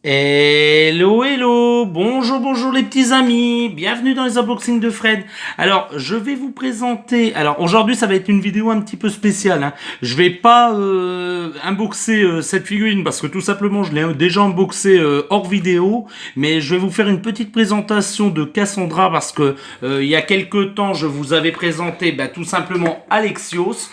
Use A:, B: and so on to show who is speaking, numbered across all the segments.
A: Hello, hello, bonjour, bonjour les petits amis, bienvenue dans les unboxings de Fred. Alors, je vais vous présenter, alors aujourd'hui ça va être une vidéo un petit peu spéciale, hein. Je vais pas unboxer cette figurine parce que tout simplement je l'ai déjà unboxé hors vidéo, mais je vais vous faire une petite présentation de Cassandra parce que il y a quelques temps je vous avais présenté tout simplement Alexios.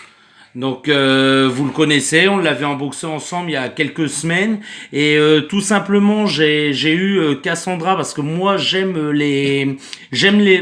A: Donc vous le connaissez, on l'avait unboxé ensemble il y a quelques semaines et tout simplement j'ai eu Cassandra parce que moi j'aime les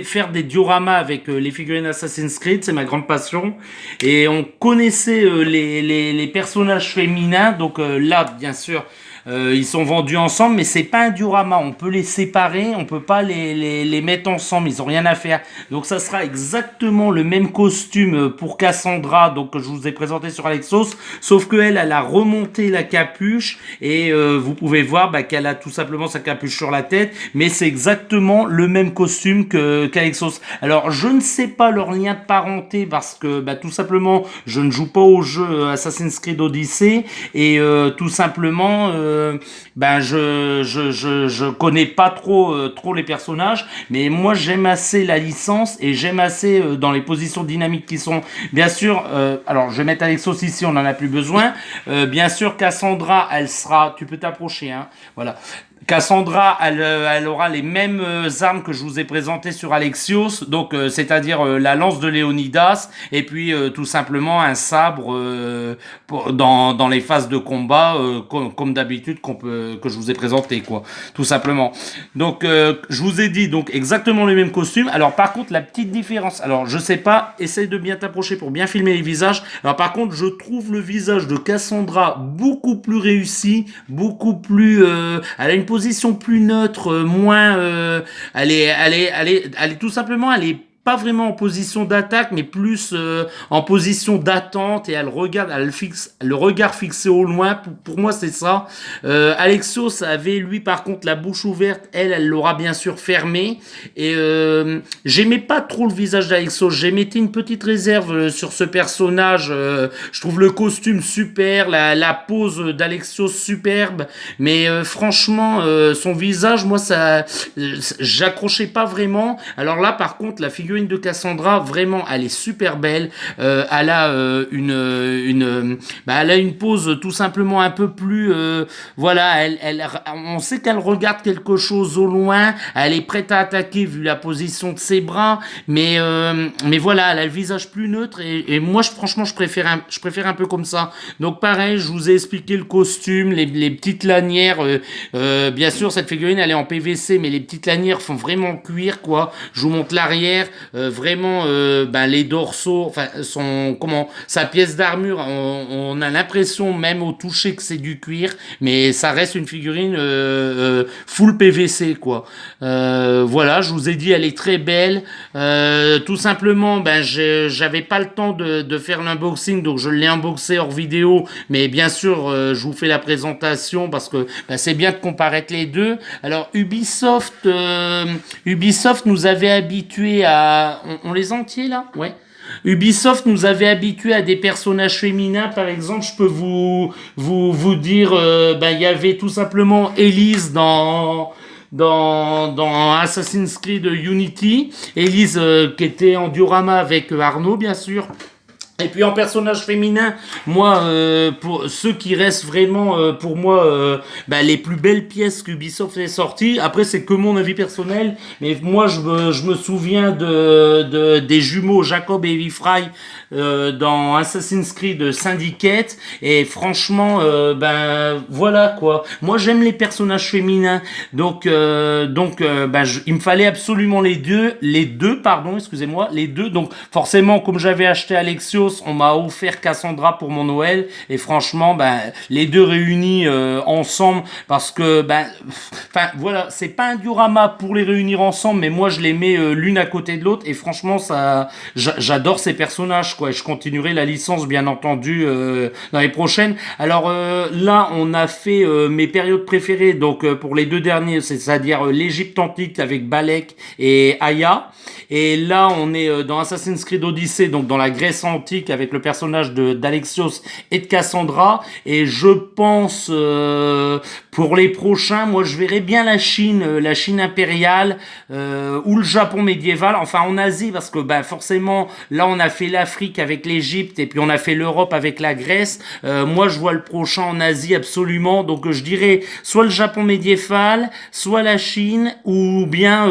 A: faire des dioramas avec les figurines Assassin's Creed, c'est ma grande passion et on connaissait les personnages féminins donc là bien sûr ils sont vendus ensemble, mais c'est pas un diorama. On peut les séparer, on peut pas les mettre ensemble. Ils ont rien à faire. Donc ça sera exactement le même costume pour Cassandra, donc que je vous ai présenté sur Alexos, sauf que elle a remonté la capuche et vous pouvez voir qu'elle a tout simplement sa capuche sur la tête, mais c'est exactement le même costume qu'Alexos. Alors je ne sais pas leur lien de parenté parce que tout simplement je ne joue pas au jeu Assassin's Creed Odyssey et tout simplement je connais pas trop les personnages, mais moi j'aime assez la licence et j'aime assez dans les positions dynamiques qui sont bien sûr alors je vais mettre Alexos ici, on en a plus besoin. Bien sûr Cassandra, elle sera, tu peux t'approcher, hein, voilà. Cassandra, elle aura les mêmes armes que je vous ai présentées sur Alexios, donc c'est-à-dire la lance de Léonidas et puis tout simplement un sabre dans les phases de combat comme d'habitude que je vous ai présenté quoi, tout simplement. Donc je vous ai dit donc exactement le même costume. Alors par contre la petite différence, alors je sais pas, essaye de bien t'approcher pour bien filmer les visages. Alors par contre je trouve le visage de Cassandra beaucoup plus réussi, beaucoup plus, elle a une position plus neutre, moins, elle est tout simplement, elle est pas vraiment en position d'attaque, mais plus en position d'attente et elle regarde, elle fixe le regard fixé au loin. Pour moi, c'est ça. Alexios avait lui par contre la bouche ouverte, elle l'aura bien sûr fermée. Et j'aimais pas trop le visage d'Alexios. J'émettais une petite réserve sur ce personnage. Je trouve le costume super, la pose d'Alexios superbe, mais franchement, son visage, moi ça, j'accrochais pas vraiment. Alors là, par contre, la figure de Cassandra, vraiment, elle est super belle. Elle a elle a une pose tout simplement un peu plus, voilà, on sait qu'elle regarde quelque chose au loin. Elle est prête à attaquer vu la position de ses bras, mais voilà, elle a le visage plus neutre et moi, franchement, je préfère un peu comme ça. Donc pareil, je vous ai expliqué le costume, les petites lanières. Bien sûr, cette figurine, elle est en PVC, mais les petites lanières font vraiment cuir, quoi. Je vous montre l'arrière. Vraiment les dorsaux, enfin sa pièce d'armure, on a l'impression même au toucher que c'est du cuir, mais ça reste une figurine full PVC quoi. Voilà, je vous ai dit elle est très belle. Tout simplement j'avais pas le temps de faire l'unboxing, donc je l'ai unboxé hors vidéo, mais bien sûr je vous fais la présentation parce que c'est bien de comparer les deux. Alors Ubisoft nous avait habitués à on les entiers là, ouais. Ubisoft nous avait habitués à des personnages féminins, par exemple, je peux vous dire, il y avait tout simplement Elise dans Assassin's Creed Unity, Elise qui était en diorama avec Arnaud, bien sûr. Et puis en personnage féminin, moi, pour ceux qui restent vraiment pour moi les plus belles pièces qu'Ubisoft ait sorties. Après, c'est que mon avis personnel, mais moi je me souviens des jumeaux Jacob et Evie Fry dans Assassin's Creed Syndicate. Et franchement, voilà quoi. Moi, j'aime les personnages féminins, donc il me fallait absolument les deux, pardon, excusez-moi, les deux. Donc forcément, comme j'avais acheté Alexios, on m'a offert Cassandra pour mon Noël et franchement les deux réunis ensemble parce que voilà, c'est pas un diorama pour les réunir ensemble, mais moi je les mets l'une à côté de l'autre et franchement ça j'adore ces personnages quoi, et je continuerai la licence bien entendu dans les prochaines. Alors là on a fait mes périodes préférées, donc pour les deux derniers, c'est-à-dire l'Égypte antique avec Balek et Aya, et là on est dans Assassin's Creed Odyssey, donc dans la Grèce antique Afrique avec le personnage d'Alexios et de Cassandra. Et je pense, pour les prochains, moi je verrais bien la Chine impériale, ou le Japon médiéval, enfin en Asie, parce que ben forcément là on a fait l'Afrique avec l'Égypte et puis on a fait l'Europe avec la Grèce. Moi je vois le prochain en Asie absolument, donc je dirais soit le Japon médiéval, soit la Chine, ou bien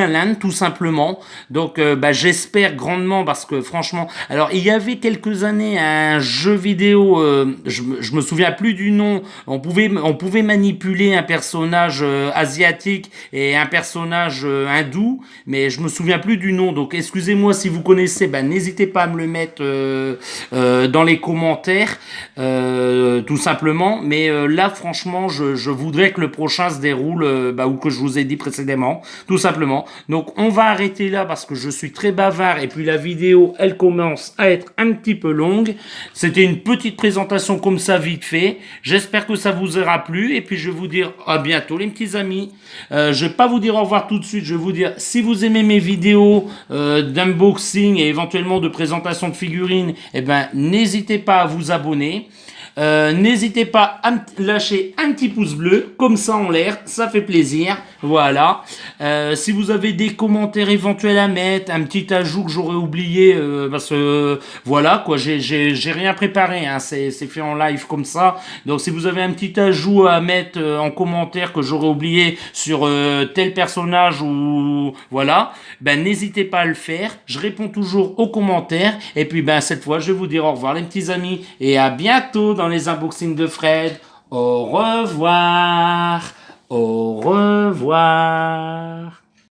A: l'Inde tout simplement. Donc bah, j'espère grandement, parce que franchement, alors il y avait quelques années un jeu vidéo, je me souviens plus du nom, on pouvait manipuler un personnage asiatique et un personnage hindou, mais je me souviens plus du nom, donc excusez-moi si vous connaissez, ben n'hésitez pas à me le mettre dans les commentaires, tout simplement. Mais là franchement je voudrais que le prochain se déroule, ou que je vous ai dit précédemment, tout simplement. Donc on va arrêter là parce que je suis très bavard et puis la vidéo elle commence à être un petit peu longue. C'était une petite présentation comme ça vite fait. J'espère que ça vous aura plu et puis je vais vous dire à bientôt les petits amis. Je vais pas vous dire au revoir tout de suite, je vais vous dire si vous aimez mes vidéos d'unboxing et éventuellement de présentation de figurines, eh ben n'hésitez pas à vous abonner. N'hésitez pas à lâcher un petit pouce bleu, comme ça en l'air, ça fait plaisir. Voilà. Si vous avez des commentaires éventuels à mettre, un petit ajout que j'aurais oublié, parce que voilà quoi, j'ai rien préparé, hein, c'est fait en live comme ça. Donc si vous avez un petit ajout à mettre en commentaire que j'aurais oublié sur tel personnage ou voilà, ben n'hésitez pas à le faire. Je réponds toujours aux commentaires. Et puis ben cette fois, je vais vous dire au revoir les petits amis et à bientôt dans les unboxings de Fred. Au revoir. Au revoir.